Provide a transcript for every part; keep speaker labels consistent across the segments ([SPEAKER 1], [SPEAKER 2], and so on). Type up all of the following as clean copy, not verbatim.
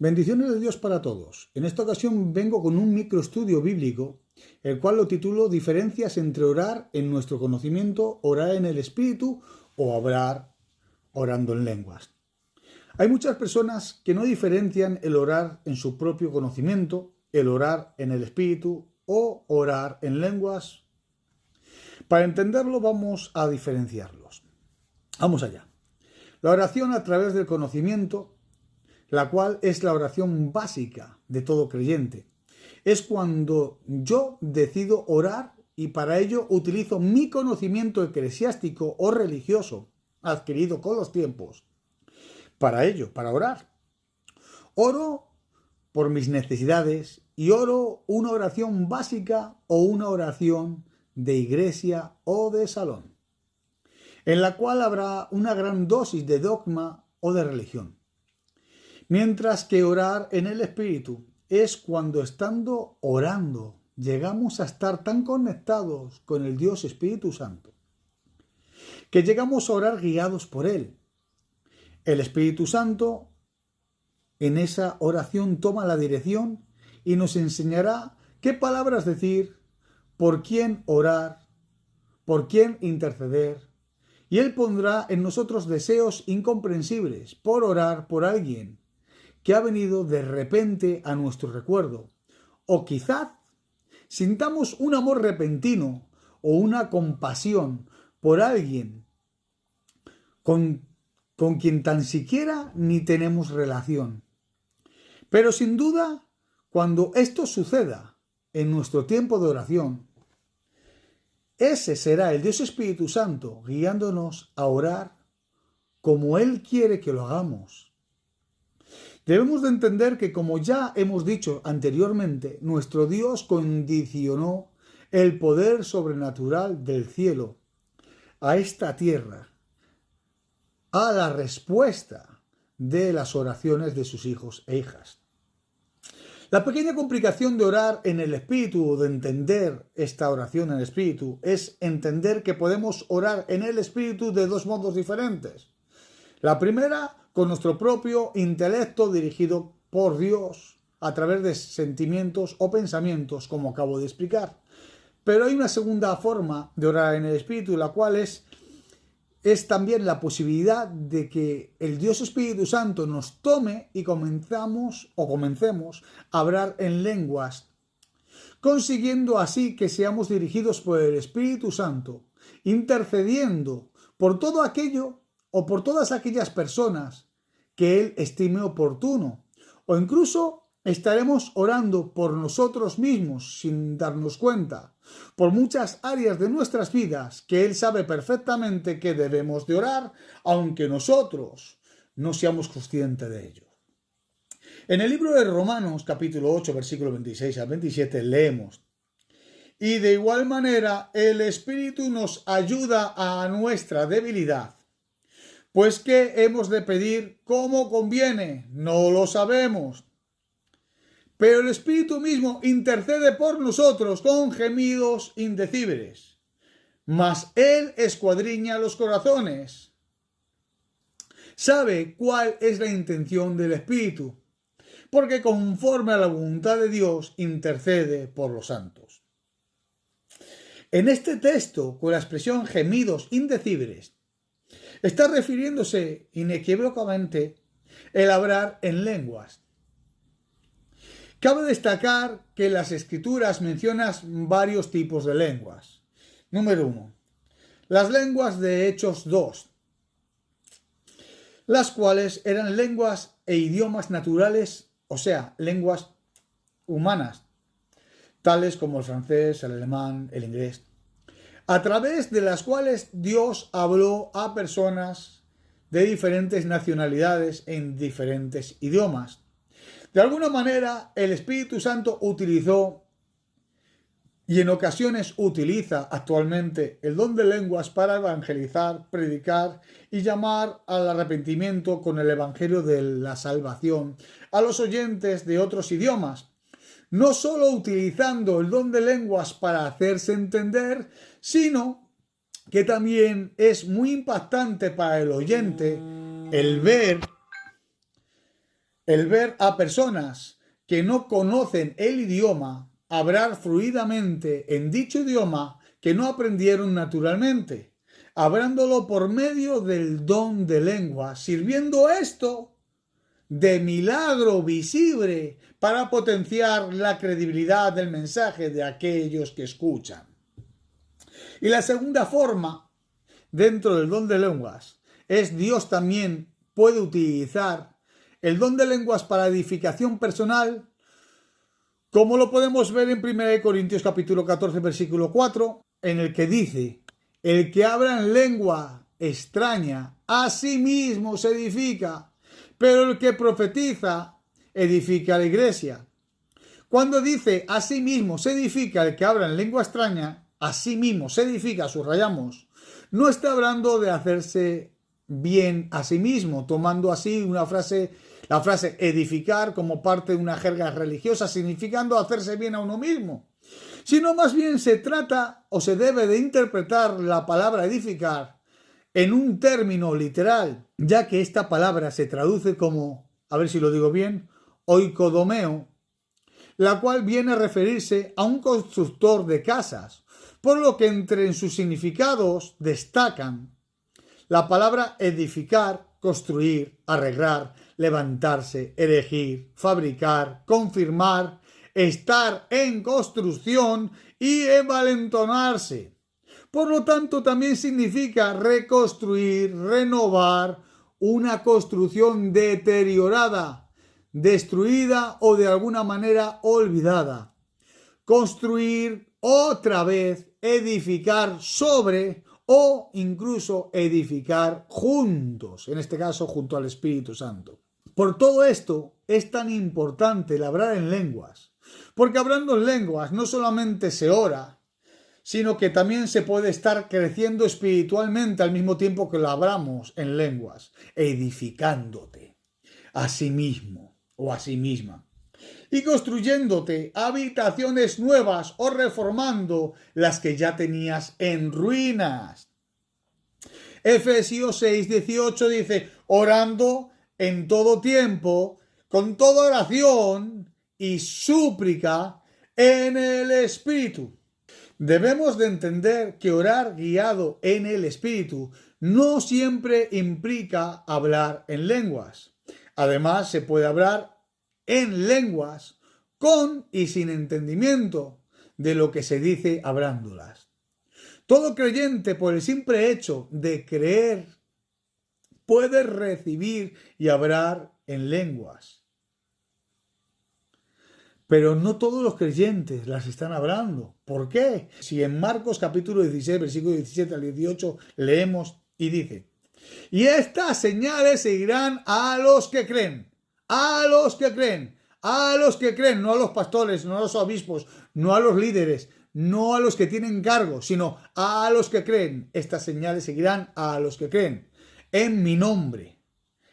[SPEAKER 1] Bendiciones de Dios para todos. En esta ocasión vengo con un microestudio bíblico, el cual lo titulo Diferencias entre orar en nuestro conocimiento, orar en el Espíritu o orar orando en lenguas. Hay muchas personas que no diferencian el orar en su propio conocimiento, el orar en el Espíritu o orar en lenguas. Para entenderlo vamos a diferenciarlos. Vamos allá. La oración a través del conocimiento, la cual es la oración básica de todo creyente. Es cuando yo decido orar y para ello utilizo mi conocimiento eclesiástico o religioso adquirido con los tiempos. Para ello, para orar. Oro por mis necesidades y oro una oración básica o una oración de iglesia o de salón, en la cual habrá una gran dosis de dogma o de religión. Mientras que orar en el Espíritu es cuando estando orando llegamos a estar tan conectados con el Dios Espíritu Santo que llegamos a orar guiados por Él. El Espíritu Santo en esa oración toma la dirección y nos enseñará qué palabras decir, por quién orar, por quién interceder, y Él pondrá en nosotros deseos incomprensibles por orar por alguien que ha venido de repente a nuestro recuerdo, o quizás sintamos un amor repentino o una compasión por alguien con quien tan siquiera ni tenemos relación. Pero sin duda, cuando esto suceda en nuestro tiempo de oración, ese será el Dios Espíritu Santo guiándonos a orar como Él quiere que lo hagamos. Debemos de entender que, como ya hemos dicho anteriormente, nuestro Dios condicionó el poder sobrenatural del cielo a esta tierra, a la respuesta de las oraciones de sus hijos e hijas. La pequeña complicación de orar en el Espíritu o de entender esta oración en el Espíritu es entender que podemos orar en el Espíritu de dos modos diferentes. La primera, con nuestro propio intelecto dirigido por Dios a través de sentimientos o pensamientos, como acabo de explicar. Pero hay una segunda forma de orar en el Espíritu, la cual es también la posibilidad de que el Dios Espíritu Santo nos tome y comencemos a hablar en lenguas, consiguiendo así que seamos dirigidos por el Espíritu Santo, intercediendo por todo aquello o por todas aquellas personas que Él estime oportuno, o incluso estaremos orando por nosotros mismos sin darnos cuenta, por muchas áreas de nuestras vidas que Él sabe perfectamente que debemos de orar, aunque nosotros no seamos conscientes de ello. En el libro de Romanos, capítulo 8, versículo 26 al 27, leemos: y de igual manera el Espíritu nos ayuda a nuestra debilidad. Pues ¿qué hemos de pedir como conviene? No lo sabemos. Pero el Espíritu mismo intercede por nosotros con gemidos indecibles. Mas Él escuadriña los corazones. Sabe cuál es la intención del Espíritu, porque conforme a la voluntad de Dios intercede por los santos. En este texto, con la expresión gemidos indecibles, está refiriéndose inequívocamente el hablar en lenguas. Cabe destacar que las Escrituras mencionan varios tipos de lenguas. Número 1. Las lenguas de Hechos 2, las cuales eran lenguas e idiomas naturales, o sea, lenguas humanas, tales como el francés, el alemán, el inglés, a través de las cuales Dios habló a personas de diferentes nacionalidades en diferentes idiomas. De alguna manera, el Espíritu Santo utilizó y en ocasiones utiliza actualmente el don de lenguas para evangelizar, predicar y llamar al arrepentimiento con el evangelio de la salvación a los oyentes de otros idiomas. No solo utilizando el don de lenguas para hacerse entender, sino que también es muy impactante para el oyente el ver El ver a personas que no conocen el idioma hablar fluidamente en dicho idioma que no aprendieron naturalmente, hablándolo por medio del don de lengua, sirviendo esto de milagro visible para potenciar la credibilidad del mensaje de aquellos que escuchan. Y la segunda forma, dentro del don de lenguas, es Dios también puede utilizar el don de lenguas para edificación personal, como lo podemos ver en 1 Corintios capítulo 14, versículo 4, en el que dice: el que habla en lengua extraña a sí mismo se edifica, pero el que profetiza edifica a la iglesia. Cuando dice a sí mismo se edifica el que habla en lengua extraña, a sí mismo se edifica, subrayamos, no está hablando de hacerse bien a sí mismo, tomando así la frase edificar como parte de una jerga religiosa, significando hacerse bien a uno mismo, sino más bien se trata o se debe de interpretar la palabra edificar en un término literal, ya que esta palabra se traduce como, a ver si lo digo bien, oikodomeo, la cual viene a referirse a un constructor de casas, por lo que entre sus significados destacan la palabra edificar, construir, arreglar, levantarse, erigir, fabricar, confirmar, estar en construcción y envalentonarse. Por lo tanto, también significa reconstruir, renovar una construcción deteriorada, destruida o de alguna manera olvidada. Construir otra vez, edificar sobre o incluso edificar juntos, en este caso junto al Espíritu Santo. Por todo esto es tan importante el hablar en lenguas, porque hablando en lenguas no solamente se ora, sino que también se puede estar creciendo espiritualmente al mismo tiempo que lo hablamos en lenguas, edificándote a sí mismo o a sí misma, y construyéndote habitaciones nuevas o reformando las que ya tenías en ruinas. Efesios 6:18 dice: orando en todo tiempo, con toda oración y súplica en el Espíritu. Debemos de entender que orar guiado en el Espíritu no siempre implica hablar en lenguas. Además, se puede hablar en lenguas con y sin entendimiento de lo que se dice hablándolas. Todo creyente, por el simple hecho de creer, puede recibir y hablar en lenguas. Pero no todos los creyentes las están hablando. ¿Por qué? Si en Marcos capítulo 16, versículo 17 al 18 leemos y dice: y estas señales seguirán a los que creen. A los que creen. A los que creen. No a los pastores, no a los obispos, no a los líderes, no a los que tienen cargo, sino a los que creen. Estas señales seguirán a los que creen. En mi nombre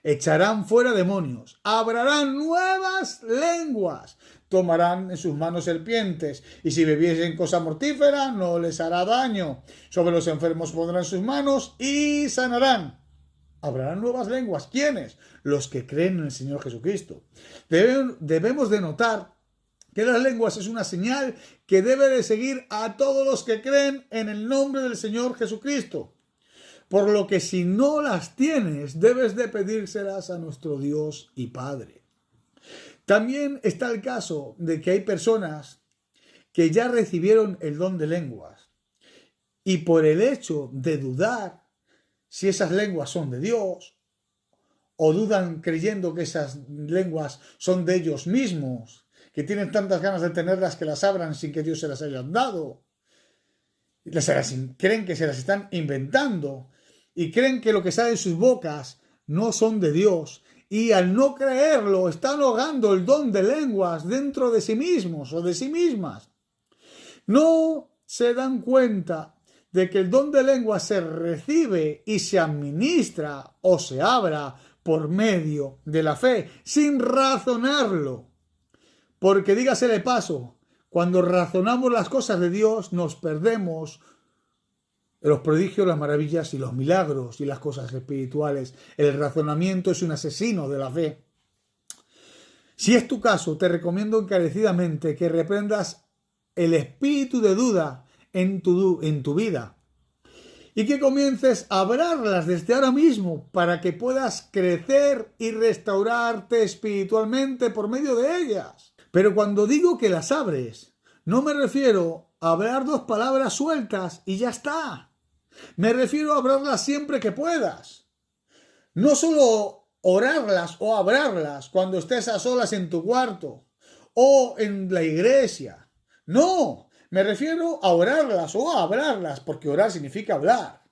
[SPEAKER 1] echarán fuera demonios, hablarán nuevas lenguas, tomarán en sus manos serpientes, y si bebiesen cosa mortífera no les hará daño. Sobre los enfermos pondrán sus manos y sanarán. Hablarán nuevas lenguas. ¿Quiénes? Los que creen en el Señor Jesucristo. Debemos de notar que las lenguas es una señal que debe de seguir a todos los que creen en el nombre del Señor Jesucristo. Por lo que si no las tienes, debes de pedírselas a nuestro Dios y Padre. También está el caso de que hay personas que ya recibieron el don de lenguas y por el hecho de dudar si esas lenguas son de Dios, o dudan creyendo que esas lenguas son de ellos mismos, que tienen tantas ganas de tenerlas que las abran sin que Dios se las haya dado, creen que se las están inventando y creen que lo que sale de sus bocas no son de Dios, y al no creerlo están ahogando el don de lenguas dentro de sí mismos o de sí mismas. No se dan cuenta de que el don de lengua se recibe y se administra o se abra por medio de la fe, sin razonarlo. Porque dígase de paso, cuando razonamos las cosas de Dios nos perdemos los prodigios, las maravillas y los milagros y las cosas espirituales. El razonamiento es un asesino de la fe. Si es tu caso, te recomiendo encarecidamente que reprendas el espíritu de duda en tu vida y que comiences a hablarlas desde ahora mismo para que puedas crecer y restaurarte espiritualmente por medio de ellas. Pero cuando digo que las abres, no me refiero a hablar 2 palabras sueltas y ya está. Me refiero a hablarlas siempre que puedas. No solo orarlas o hablarlas cuando estés a solas en tu cuarto o en la iglesia. No, me refiero a orarlas o a hablarlas, porque orar significa hablar.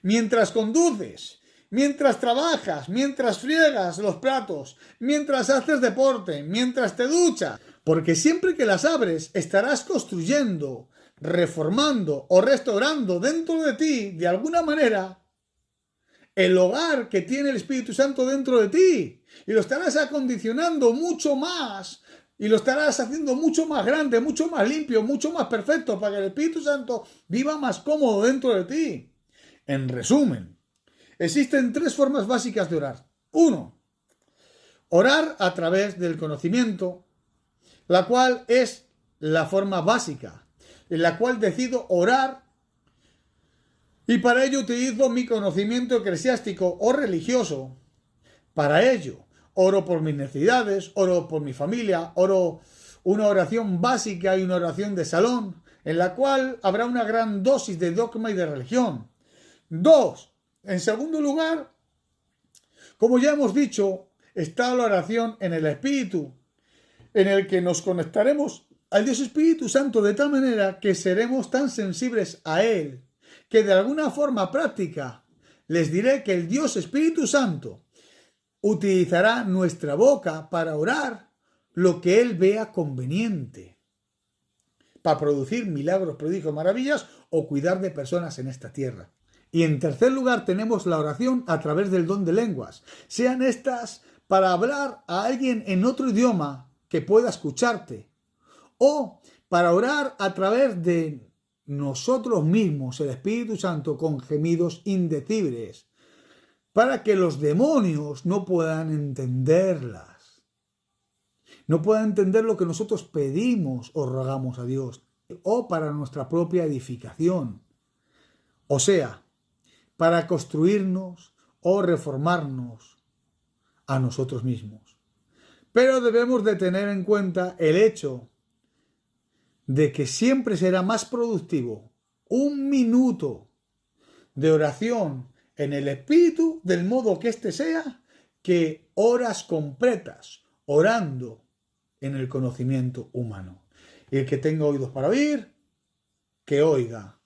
[SPEAKER 1] Mientras conduces, mientras trabajas, mientras friegas los platos, mientras haces deporte, mientras te duchas, porque siempre que las abres estarás construyendo, reformando o restaurando dentro de ti, de alguna manera, el hogar que tiene el Espíritu Santo dentro de ti, y lo estarás acondicionando mucho más, y lo estarás haciendo mucho más grande, mucho más limpio, mucho más perfecto, para que el Espíritu Santo viva más cómodo dentro de ti. En resumen, existen 3 formas básicas de orar. 1. Orar a través del conocimiento, la cual es la forma básica, en la cual decido orar y para ello utilizo mi conocimiento eclesiástico o religioso. Para ello, oro por mis necesidades, oro por mi familia, oro una oración básica y una oración de salón, en la cual habrá una gran dosis de dogma y de religión. 2. En segundo lugar, como ya hemos dicho, está la oración en el Espíritu, en el que nos conectaremos al Dios Espíritu Santo de tal manera que seremos tan sensibles a Él, que de alguna forma práctica les diré que el Dios Espíritu Santo utilizará nuestra boca para orar lo que Él vea conveniente, para producir milagros, prodigios, maravillas o cuidar de personas en esta tierra. Y en tercer lugar tenemos la oración a través del don de lenguas, sean estas para hablar a alguien en otro idioma que pueda escucharte, o para orar a través de nosotros mismos, el Espíritu Santo, con gemidos indecibles, para que los demonios no puedan entenderlas, no puedan entender lo que nosotros pedimos o rogamos a Dios, o para nuestra propia edificación, o sea, para construirnos o reformarnos a nosotros mismos. Pero debemos de tener en cuenta el hecho de que siempre será más productivo 1 minuto de oración en el Espíritu, del modo que éste sea, que horas completas orando en el conocimiento humano. Y el que tenga oídos para oír, que oiga.